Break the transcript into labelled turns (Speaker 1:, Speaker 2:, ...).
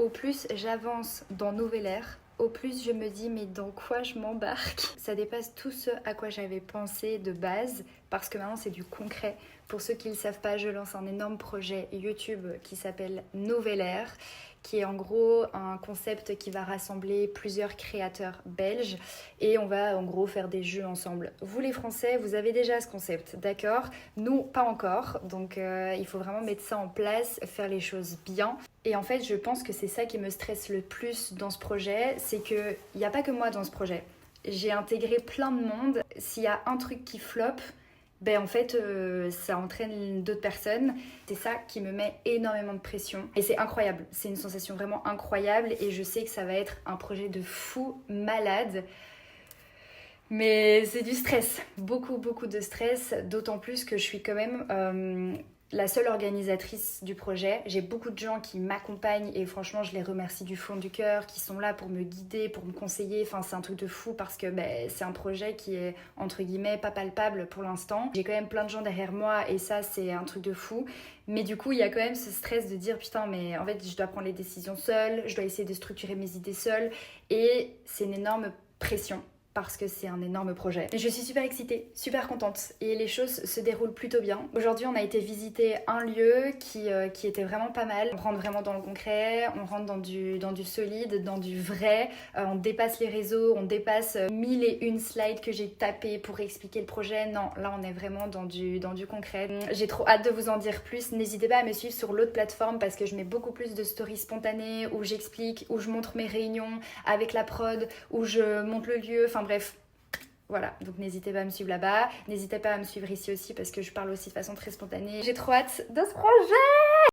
Speaker 1: au plus j'avance dans Nouvelle Ère, au plus je me dis mais dans quoi je m'embarque? Ça dépasse tout ce à quoi j'avais pensé de base parce que maintenant c'est du concret. Pour ceux qui ne le savent pas, je lance un énorme projet YouTube qui s'appelle Nouvelle Ère, qui est en gros un concept qui va rassembler plusieurs créateurs belges et on va en gros faire des jeux ensemble. Vous les Français, vous avez déjà ce concept, d'accord? Nous, pas encore, donc il faut vraiment mettre ça en place, faire les choses bien. Et en fait, je pense que c'est ça qui me stresse le plus dans ce projet, c'est qu'il n'y a pas que moi dans ce projet. J'ai intégré plein de monde. S'il y a un truc qui floppe, ben en fait, ça entraîne d'autres personnes. C'est ça qui me met énormément de pression. Et c'est incroyable. C'est une sensation vraiment incroyable. Et je sais que ça va être un projet de fou malade. Mais c'est du stress. Beaucoup, beaucoup de stress. D'autant plus que je suis quand même la seule organisatrice du projet. J'ai beaucoup de gens qui m'accompagnent et franchement, je les remercie du fond du cœur, qui sont là pour me guider, pour me conseiller. Enfin, c'est un truc de fou parce que c'est un projet qui est, entre guillemets, pas palpable pour l'instant. J'ai quand même plein de gens derrière moi et ça, c'est un truc de fou. Mais du coup, il y a quand même ce stress de dire putain, mais en fait, je dois prendre les décisions seule, je dois essayer de structurer mes idées seule et c'est une énorme pression. Parce que c'est un énorme projet. Et je suis super excitée, super contente et les choses se déroulent plutôt bien. Aujourd'hui, on a été visiter un lieu qui était vraiment pas mal. On rentre vraiment dans le concret, on rentre dans du solide, dans du vrai. On dépasse les réseaux, on dépasse 1001 slides que j'ai tapés pour expliquer le projet. Non, là, on est vraiment dans du concret. J'ai trop hâte de vous en dire plus. N'hésitez pas à me suivre sur l'autre plateforme parce que je mets beaucoup plus de stories spontanées où j'explique, où je montre mes réunions avec la prod, où je montre le lieu. Enfin bref, voilà, donc n'hésitez pas à me suivre là-bas, n'hésitez pas à me suivre ici aussi parce que je parle aussi de façon très spontanée. J'ai trop hâte de ce projet!